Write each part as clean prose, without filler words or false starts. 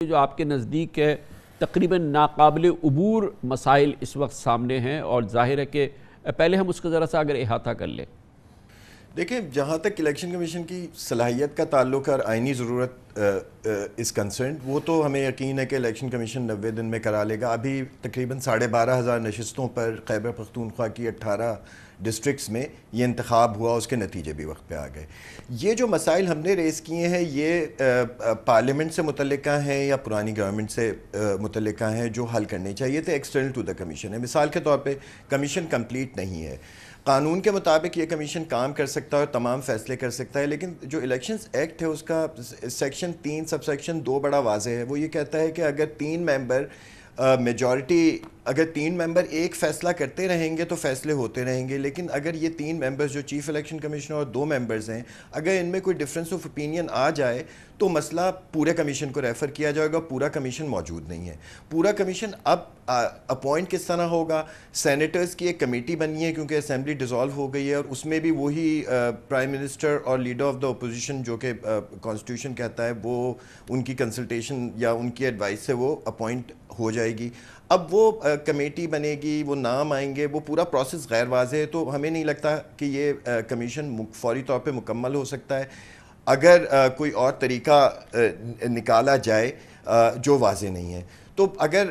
جو آپ کے نزدیک ہے تقریباً ناقابل عبور مسائل اس وقت سامنے ہیں، اور ظاہر ہے کہ پہلے ہم اس کا ذرا سا اگر احاطہ کر لیں۔ دیکھیں، جہاں تک الیکشن کمیشن کی صلاحیت کا تعلق اور آئینی ضرورت اس کنسرنڈ، وہ تو ہمیں یقین ہے کہ الیکشن کمیشن 90 دن میں کرا لے گا۔ ابھی تقریباً 12,500 نشستوں پر خیبر پختونخوا کی 18 ڈسٹرکٹس میں یہ انتخاب ہوا، اس کے نتیجے بھی وقت پہ آ گئے۔ یہ جو مسائل ہم نے ریز کیے ہیں یہ پارلیمنٹ سے متعلقہ ہیں یا پرانی گورنمنٹ سے متعلقہ ہیں، جو حل کرنے چاہیے تھے ایکسٹرنل ٹو دا کمیشن ہے۔ مثال کے طور پہ کمیشن کمپلیٹ نہیں ہے، قانون کے مطابق یہ کمیشن کام کر سکتا ہے اور تمام فیصلے کر سکتا ہے، لیکن جو الیکشنز ایکٹ ہے اس کا سیکشن 3 سب سیکشن 2 بڑا واضح ہے۔ وہ یہ کہتا ہے کہ اگر 3 ممبر میجورٹی، اگر 3 ممبر ایک فیصلہ کرتے رہیں گے تو فیصلے ہوتے رہیں گے، لیکن اگر یہ 3 ممبرز جو چیف الیکشن کمیشنر اور 2 ممبرز ہیں، اگر ان میں کوئی ڈفرینس آف اوپینین آ جائے تو مسئلہ پورے کمیشن کو ریفر کیا جائے گا۔ پورا کمیشن موجود نہیں ہے۔ پورا کمیشن اب اپوائنٹ کس طرح ہوگا؟ سینیٹرز کی ایک کمیٹی بنی ہے کیونکہ اسمبلی ڈیزالو ہو گئی ہے، اور اس میں بھی وہی پرائم منسٹر اور لیڈر آف دا اپوزیشن جو کہ کانسٹیٹیوشن کہتا ہے، وہ ان کی کنسلٹیشن یا ان کی ایڈوائس سے وہ اپوائنٹ ہو جائے گی۔ اب وہ کمیٹی بنے گی، وہ نام آئیں گے، وہ پورا پروسیس غیر واضح ہے، تو ہمیں نہیں لگتا کہ یہ کمیشن فوری طور پہ مکمل ہو سکتا ہے۔ اگر کوئی اور طریقہ نکالا جائے جو واضح نہیں ہے، تو اگر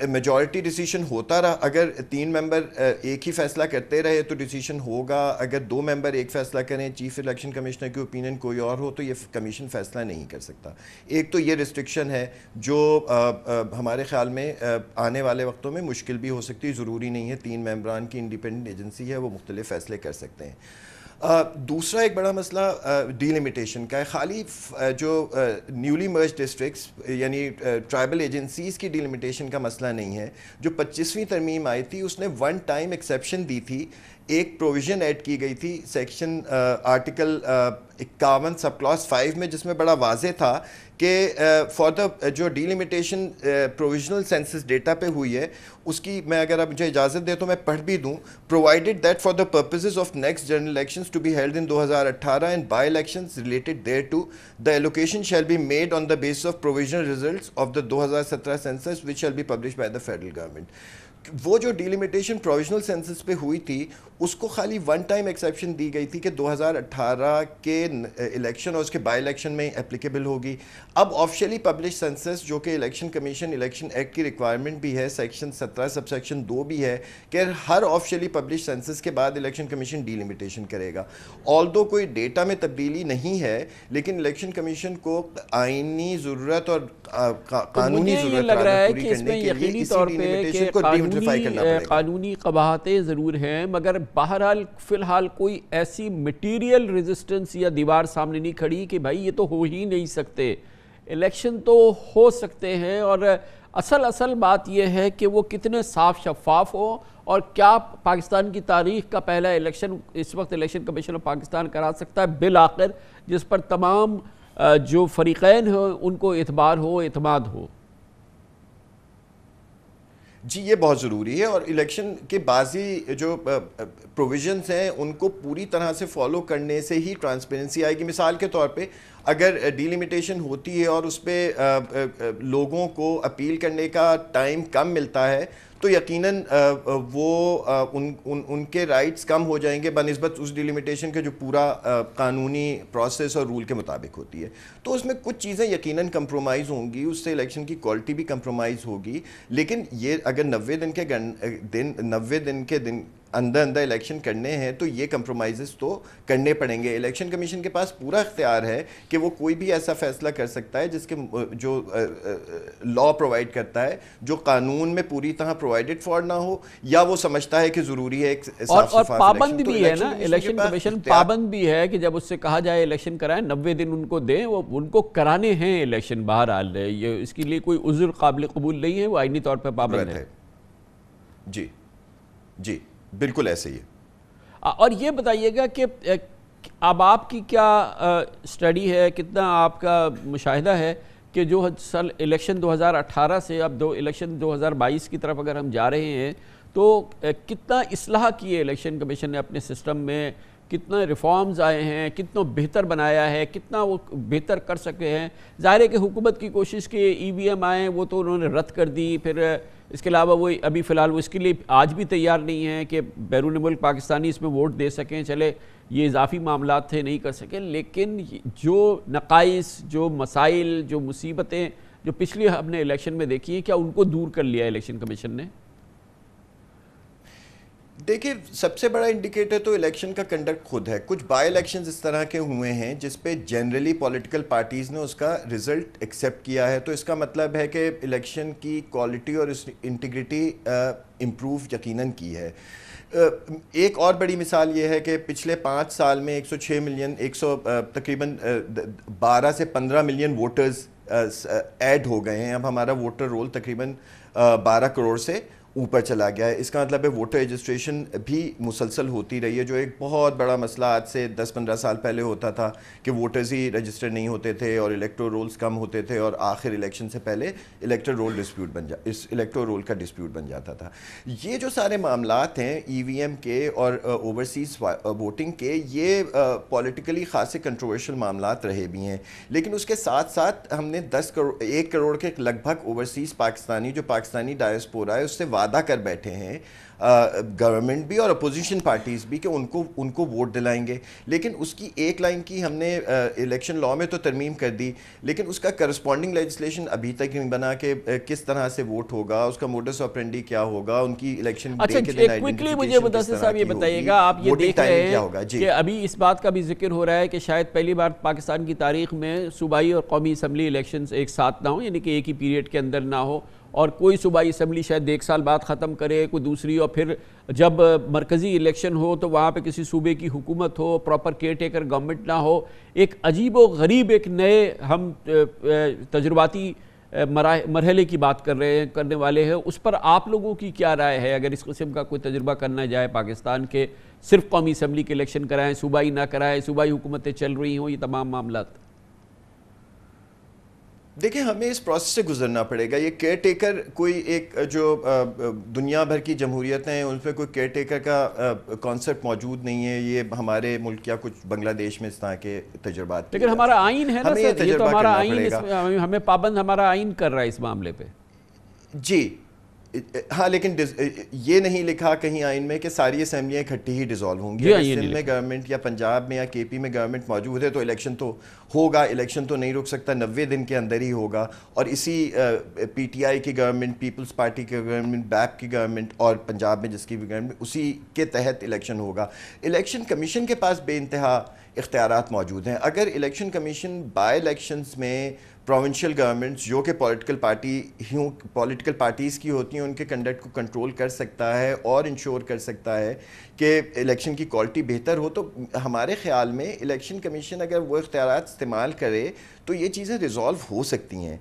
میجورٹی ڈیسیشن ہوتا رہا، اگر 3 ممبر ایک ہی فیصلہ کرتے رہے تو ڈیسیشن ہوگا، اگر 2 ممبر ایک فیصلہ کریں، چیف الیکشن کمشنر کی اوپینین کوئی اور ہو، تو یہ کمیشن فیصلہ نہیں کر سکتا۔ ایک تو یہ ریسٹرکشن ہے جو ہمارے خیال میں آنے والے وقتوں میں مشکل بھی ہو سکتی ہے۔ ضروری نہیں ہے 3 ممبران کی انڈیپینڈنٹ ایجنسی ہے وہ مختلف فیصلے کر سکتے ہیں۔ دوسرا ایک بڑا مسئلہ ڈی لمیٹیشن کا ہے۔ خالی جو نیولی مرج ڈسٹرکٹس یعنی ٹرائبل ایجنسیز کی ڈی لمیٹیشن کا مسئلہ نہیں ہے۔ جو 25ویں ترمیم آئی تھی اس نے 1 ٹائم ایکسیپشن دی تھی، ایک پروویژن ایڈ کی گئی تھی سیکشن آرٹیکل 51 سب کلاس 5 میں، جس میں بڑا واضح تھا کہ فار دا جو D limitation provisional census data پہ ہوئی ہے، اس کی میں اگر آپ مجھے اجازت دے تو میں پڑھ بھی دوں۔ Provided that for the purposes of next general elections to be held in 2018 and bye elections related thereto, the allocation shall be made on the basis of provisional results of the 2017 census which shall be published by the federal government. وہ جو delimitation provisional census پہ ہوئی تھی اس کو خالی 1 time exception دی گئی تھی کہ 2018 کے الیکشن اور اس کے بائی الیکشن میں اپلیکیبل ہوگی۔ اب آفیشلی پبلش سینسس جو کہ الیکشن کمیشن الیکشن ایکٹ کی ریکوائرمنٹ بھی ہے، سیکشن 17 سب سیکشن 2 بھی ہے کہ ہر آفیشلی پبلش سینسس کے بعد الیکشن کمیشن ڈیلیمیٹیشن کرے گا۔ آلدو کوئی ڈیٹا میں تبدیلی نہیں ہے، لیکن الیکشن کمیشن کو آئینی ضرورت اور قانونی ضرورت لگ رہا ہے کہ اس میں یقینی طور پہ قانونی قباحتیں ضرور ہیں، مگر بہرحال فی الحال کوئی ایسی میٹیریل ریزسٹنس یا دیوار سامنے نہیں کھڑی کہ بھائی یہ تو ہو ہی نہیں سکتے۔ الیکشن تو ہو سکتے ہیں، اور اصل بات یہ ہے کہ وہ کتنے صاف شفاف ہو، اور کیا پاکستان کی تاریخ کا پہلا الیکشن اس وقت الیکشن کمیشن آف پاکستان کرا سکتا ہے بالآخر، جس پر تمام جو فریقین ہیں ان کو اعتبار ہو، اعتماد ہو۔ جی یہ بہت ضروری ہے، اور الیکشن کے بعضی جو پروویژنز ہیں ان کو پوری طرح سے فالو کرنے سے ہی ٹرانسپیرنسی آئے گی۔ مثال کے طور پہ اگر ڈیلیمیٹیشن ہوتی ہے اور اس پہ لوگوں کو اپیل کرنے کا ٹائم کم ملتا ہے تو یقیناً وہ ان کے رائٹس کم ہو جائیں گے بنسبت اس ڈیلیمیٹیشن کے جو پورا قانونی پروسیس اور رول کے مطابق ہوتی ہے۔ تو اس میں کچھ چیزیں یقیناً کمپرومائز ہوں گی، اس سے الیکشن کی کوالٹی بھی کمپرومائز ہوگی، لیکن یہ اگر 90 دن کے اندر الیکشن کرنے ہیں تو یہ کمپرومائزز تو کرنے پڑیں گے۔ الیکشن کمیشن کے پاس پورا اختیار ہے کہ وہ کوئی بھی ایسا فیصلہ کر سکتا ہے جس کے جو لا پرووائڈ کرتا ہے، جو قانون میں پوری طرح پرووائڈڈ فار نہ ہو، یا وہ سمجھتا ہے کہ ضروری ہے ایک صاف شفاف اور پابند بھی ہے نا، الیکشن کمیشن پابند بھی ہے کہ جب اس سے کہا جائے الیکشن کرائیں 90 دن ان کو دیں، وہ ان کو کرانے ہیں الیکشن۔ بہرحال یہ اس کے لیے کوئی عذر قابل قبول نہیں ہے، وہ آئینی طور پر پابند ہے۔ جی بالکل ایسے ہی ہے۔ اور یہ بتائیے گا کہ اب آپ کی کیا سٹڈی ہے، کتنا آپ کا مشاہدہ ہے کہ جو سال الیکشن 2018 سے اب الیکشن 2022 کی طرف اگر ہم جا رہے ہیں تو کتنا اصلاح کی ہے الیکشن کمیشن نے اپنے سسٹم میں، کتنا ریفارمز آئے ہیں، کتنا بہتر بنایا ہے، کتنا وہ بہتر کر سکے ہیں. ظاہر ہے کہ حکومت کی کوشش کہ ای وی ایم آئیں وہ تو انہوں نے رد کر دی. پھر اس کے علاوہ وہ ابھی فی الحال وہ اس کے لیے آج بھی تیار نہیں ہیں کہ بیرون ملک پاکستانی اس میں ووٹ دے سکیں. چلے یہ اضافی معاملات تھے، نہیں کر سکے، لیکن جو نقائص، جو مسائل، جو مصیبتیں جو پچھلی ہم نے الیکشن میں دیکھی ہیں، کیا ان کو دور کر لیا الیکشن کمیشن نے؟ دیکھیں، سب سے بڑا انڈیکیٹر تو الیکشن کا کنڈکٹ خود ہے. کچھ بائی الیکشنز اس طرح کے ہوئے ہیں جس پہ جنرلی پولیٹیکل پارٹیز نے اس کا رزلٹ ایکسیپٹ کیا ہے، تو اس کا مطلب ہے کہ الیکشن کی کوالٹی اور انٹیگریٹی امپروو یقیناً کی ہے. ایک اور بڑی مثال یہ ہے کہ پچھلے 5 سال میں 106 ملین تقریباً 12 سے 15 ملین ووٹرز ایڈ ہو گئے ہیں. اب ہمارا ووٹر رول تقریباً 12 کروڑ سے اوپر چلا گیا ہے. اس کا مطلب ہے ووٹر رجسٹریشن بھی مسلسل ہوتی رہی ہے، جو ایک بہت بڑا مسئلہ آج سے 10-15 سال پہلے ہوتا تھا کہ ووٹرز ہی رجسٹر نہیں ہوتے تھے اور الیکٹور رولز کم ہوتے تھے اور آخر الیکشن سے پہلے الیکٹور رول کا ڈسپیوٹ بن جاتا تھا. یہ جو سارے معاملات ہیں ای وی ایم کے اور اوورسیز ووٹنگ کے، یہ پولیٹیکلی خاصے کنٹروورشل معاملات رہے بھی ہیں. لیکن اس کے ساتھ ساتھ ہم نے 1 کروڑ کے لگ بھگ اوورسیز پاکستانی جو پاکستانی ڈائسپورا ہے اس سے وعدہ کر بیٹھے ہیں، گورنمنٹ بھی اور اپوزیشن پارٹیز بھی، کہ ان کو ووٹ دلائیں گے. لیکن اس کی ایک لائن کی ہم نے الیکشن لاء میں تو ترمیم کر دی، لیکن اس کا کرسپونڈنگ لیجسلیشن ابھی تک نہیں بنا کہ کس طرح سے ووٹ ہوگا، اس کا موڈس آپرینڈی کیا ہوگا، ان کی الیکشن ڈے کے دن کوئکلی مجھے مدثر صاحب یہ بتائیے گا، آپ یہ دیکھ رہے ہیں کہ ابھی اس بات کا بھی ذکر ہو رہا ہے کہ شاید پہلی بار پاکستان کی تاریخ میں صوبائی اور قومی اسمبلی الیکشنز ایک ساتھ نہ ہوں، یعنی کہ ایک ہی پیریڈ کے اندر نہ ہو، اور کوئی صوبائی اسمبلی شاید 1 سال بعد ختم کرے، کوئی دوسری، اور پھر جب مرکزی الیکشن ہو تو وہاں پہ کسی صوبے کی حکومت ہو، پراپر کیئر ٹیکر گورنمنٹ نہ ہو. ایک عجیب و غریب ایک نئے ہم تجرباتی مرحلے کی بات کرنے والے ہیں. اس پر آپ لوگوں کی کیا رائے ہے اگر اس قسم کا کوئی تجربہ کرنا جائے پاکستان کے، صرف قومی اسمبلی کے الیکشن کرائیں، صوبائی نہ کرائیں، صوبائی حکومتیں چل رہی ہوں، یہ تمام معاملات؟ دیکھیں، ہمیں اس پروسیس سے گزرنا پڑے گا. یہ کیئر ٹیکر کوئی ایک جو دنیا بھر کی جمہوریتیں ہیں ان پہ کوئی کیئر ٹیکر کا کانسیپٹ موجود نہیں ہے. یہ ہمارے ملک یا کچھ بنگلہ دیش میں اس طرح کے تجربات، لیکن ہمارا آئین ہے نا سر، یہ تو ہمارا آئین ہمیں پابند ہمارا آئین کر رہا ہے اس معاملے پہ. جی ہاں، لیکن یہ نہیں لکھا کہیں آئین میں کہ ساری اسمبلیاں اکٹھی ہی ڈیزالو ہوں گی. اگر سندھ میں گورنمنٹ یا پنجاب میں یا کے پی میں گورنمنٹ موجود ہے تو الیکشن تو ہوگا، الیکشن تو نہیں رک سکتا، 90 دن کے اندر ہی ہوگا. اور اسی پی ٹی آئی کی گورنمنٹ، پیپلز پارٹی کی گورنمنٹ، بیپ کی گورنمنٹ اور پنجاب میں جس کی بھی گورنمنٹ، اسی کے تحت الیکشن ہوگا. الیکشن کمیشن کے پاس بے انتہا اختیارات موجود ہیں. اگر الیکشن کمیشن بائی الیکشنز میں پروونشل گورنمنٹس جو کہ پولیٹیکل پارٹیز کی ہوتی ہیں ان کے کنڈکٹ کو کنٹرول کر سکتا ہے اور انشور کر سکتا ہے کہ الیکشن کی کوالٹی بہتر ہو، تو ہمارے خیال میں الیکشن کمیشن اگر وہ اختیارات استعمال کرے تو یہ چیزیں ریزالو ہو سکتی ہیں.